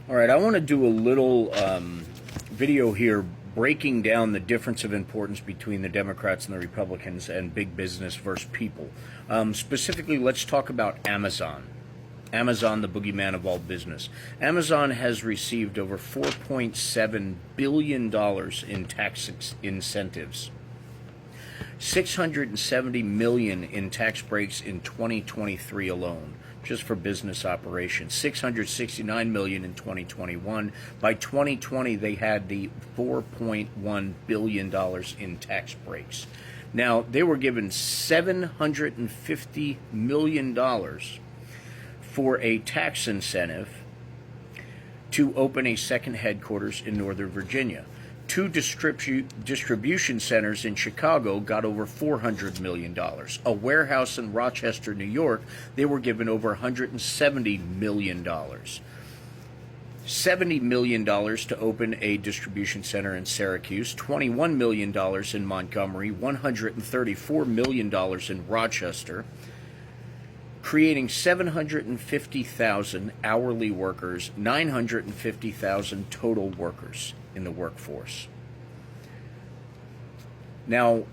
All right, I want to do a little video here breaking down the difference of importance between the Democrats and the Republicans and big business versus people. Specifically, let's talk about Amazon. Amazon, the boogeyman of all business. Amazon has received over $4.7 billion in tax incentives. $670 million in tax breaks in 2023 alone, just for business operations. $669 million in 2021. By 2020, they had the $4.1 billion in tax breaks. Now, they were given $750 million for a tax incentive to open a second headquarters in Northern Virginia. Two distribution centers in Chicago got over $400 million. A warehouse in Rochester, New York, they were given over $170 million. $70 million to open a distribution center in Syracuse, $21 million in Montgomery, $134 million in Rochester, creating 750,000 hourly workers, 950,000 total workers in the workforce. Now,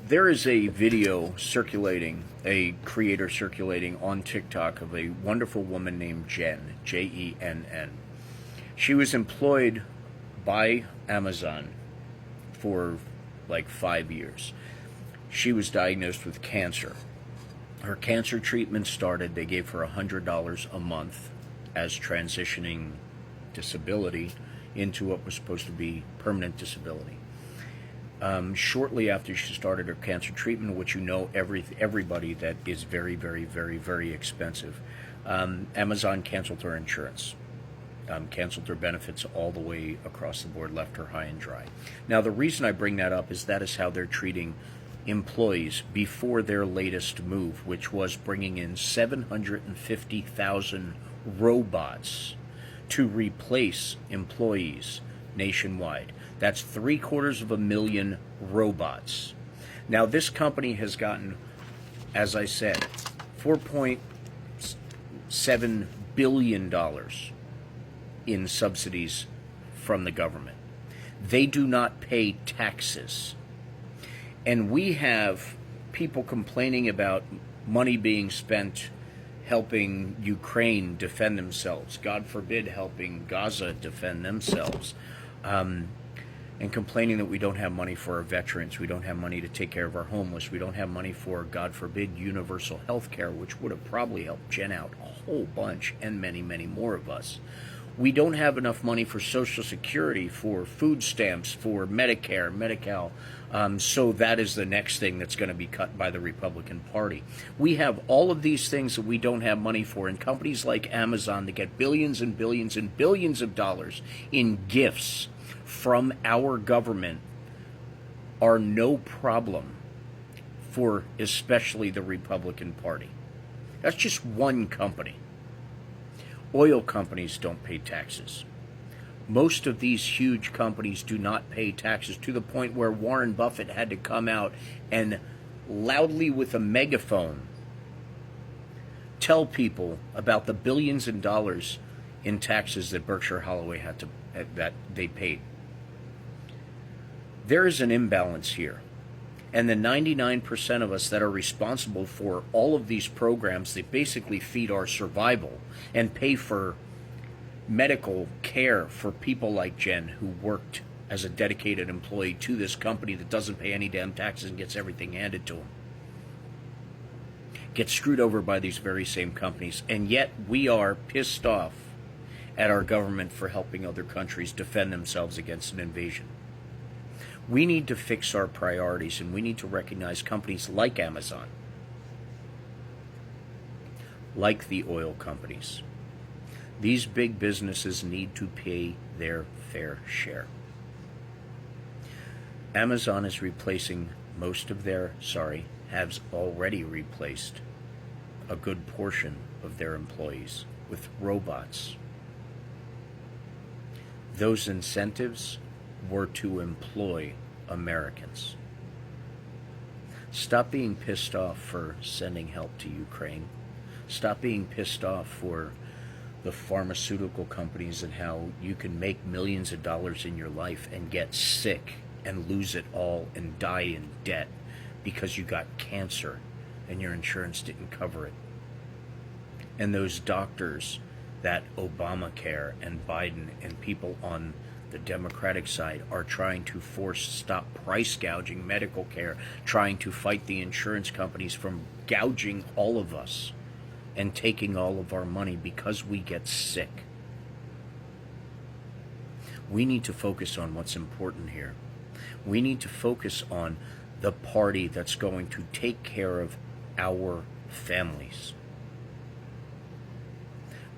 there is a video circulating, a creator circulating on TikTok of a wonderful woman named Jen, Jenn. She was employed by Amazon for like 5 years. She was diagnosed with cancer. Her cancer treatment started, they gave her $100 a month as transitioning disability into what was supposed to be permanent disability. Shortly after she started her cancer treatment, which you know everybody that is very, very, very, very expensive, Amazon canceled her insurance, canceled her benefits all the way across the board, left her high and dry. Now, the reason I bring that up is that is how they're treating employees before their latest move, which was bringing in 750,000 robots to replace employees nationwide. That's 750,000 robots. Now, this company has gotten, as I said, $4.7 billion in subsidies from the government. They do not pay taxes. And we have people complaining about money being spent helping Ukraine defend themselves, God forbid helping Gaza defend themselves, and complaining that we don't have money for our veterans, we don't have money to take care of our homeless, we don't have money for, God forbid, universal health care, which would have probably helped Jen out a whole bunch, and many, many more of us. We don't have enough money for Social Security, for food stamps, for Medicare, Medi-Cal. So that is the next thing that's going to be cut by the Republican Party. We have all of these things that we don't have money for, and companies like Amazon that get billions and billions and billions of dollars in gifts from our government are no problem for especially the Republican Party. That's just one company. Oil companies don't pay taxes. Most of these huge companies do not pay taxes, to the point where Warren Buffett had to come out and loudly with a megaphone tell people about the billions of dollars in taxes that Berkshire Hathaway that they paid. There is an imbalance here. And the 99% of us that are responsible for all of these programs that basically feed our survival and pay for medical care for people like Jen, who worked as a dedicated employee to this company that doesn't pay any damn taxes and gets everything handed to them, get screwed over by these very same companies. And yet we are pissed off at our government for helping other countries defend themselves against an invasion. We need to fix our priorities, and we need to recognize companies like Amazon, like the oil companies. These big businesses need to pay their fair share. Amazon is replacing has already replaced a good portion of their employees with robots. Those incentives were to employ Americans. Stop being pissed off for sending help to Ukraine. Stop being pissed off for the pharmaceutical companies and how you can make millions of dollars in your life and get sick and lose it all and die in debt because you got cancer and your insurance didn't cover it. And those doctors that Obamacare and Biden and people on the Democratic side are trying to stop price gouging medical care, trying to fight the insurance companies from gouging all of us and taking all of our money because we get sick. We need to focus on what's important here. We need to focus on the party that's going to take care of our families.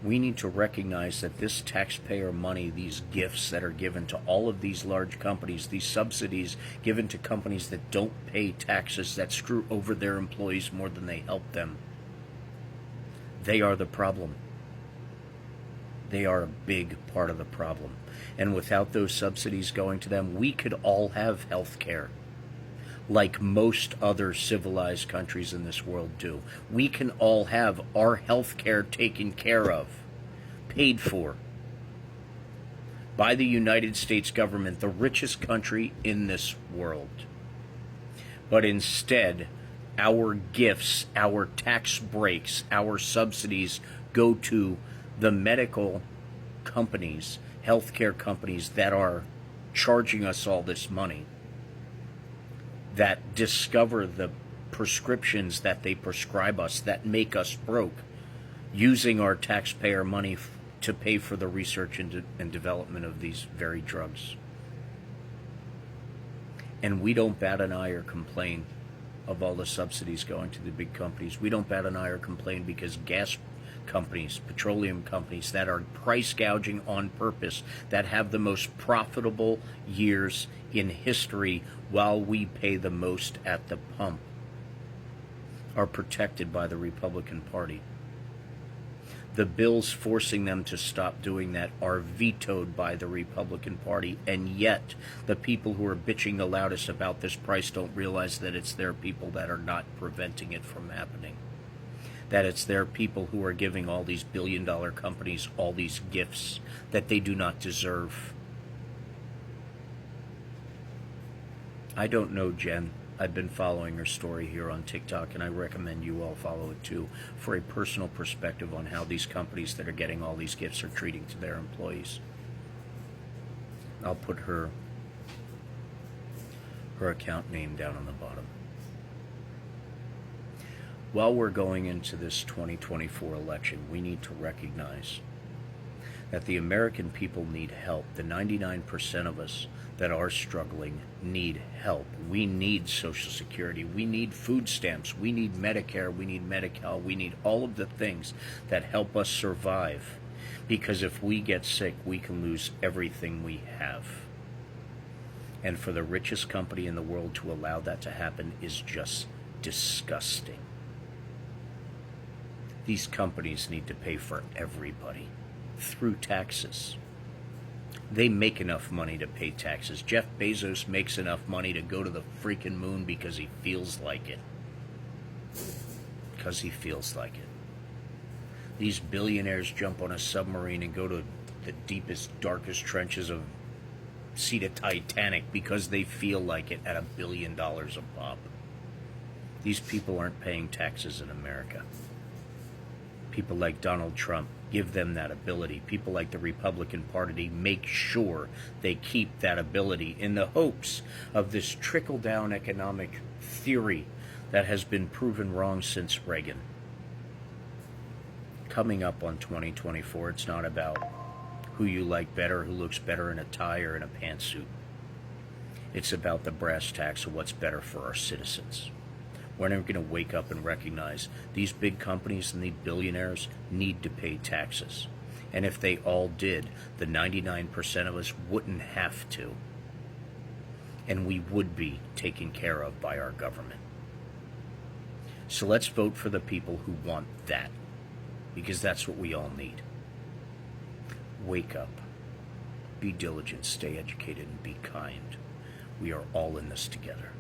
We need to recognize that this taxpayer money, these gifts that are given to all of these large companies, these subsidies given to companies that don't pay taxes, that screw over their employees more than they help them, they are the problem. They are a big part of the problem. And without those subsidies going to them, we could all have health care like most other civilized countries in this world do. We can all have our health care taken care of, paid for by the United States government, the richest country in this world. But instead, our gifts, our tax breaks, our subsidies go to the medical companies, healthcare companies that are charging us all this money, that discover the prescriptions that they prescribe us that make us broke, using our taxpayer money to pay for the research and development of these very drugs. And we don't bat an eye or complain of all the subsidies going to the big companies. We don't bat an eye or complain because gas companies, petroleum companies that are price gouging on purpose, that have the most profitable years in history while we pay the most at the pump, are protected by the Republican Party. The bills forcing them to stop doing that are vetoed by the Republican Party, and yet the people who are bitching the loudest about this price don't realize that it's their people that are not preventing it from happening. That it's their people who are giving all these billion-dollar companies all these gifts that they do not deserve. I don't know Jen. I've been following her story here on TikTok, and I recommend you all follow it too, for a personal perspective on how these companies that are getting all these gifts are treating to their employees. I'll put her account name down on the bottom. While we're going into this 2024 election, we need to recognize that the American people need help. The 99% of us that are struggling need help. We need Social Security. We need food stamps. We need Medicare. We need Medi-Cal. We need all of the things that help us survive. Because if we get sick, we can lose everything we have. And for the richest company in the world to allow that to happen is just disgusting. These companies need to pay for everybody through taxes. They make enough money to pay taxes. Jeff Bezos makes enough money to go to the freaking moon because he feels like it. Because he feels like it. These billionaires jump on a submarine and go to the deepest, darkest trenches of Sea to Titanic because they feel like it at $1 billion a pop. These people aren't paying taxes in America. People like Donald Trump give them that ability. People like the Republican Party make sure they keep that ability in the hopes of this trickle-down economic theory that has been proven wrong since Reagan. Coming up on 2024, it's not about who you like better, who looks better in a tie or in a pantsuit. It's about the brass tacks of what's better for our citizens. We're never going to wake up and recognize these big companies and these billionaires need to pay taxes. And if they all did, the 99% of us wouldn't have to. And we would be taken care of by our government. So let's vote for the people who want that, because that's what we all need. Wake up. Be diligent, stay educated, and be kind. We are all in this together.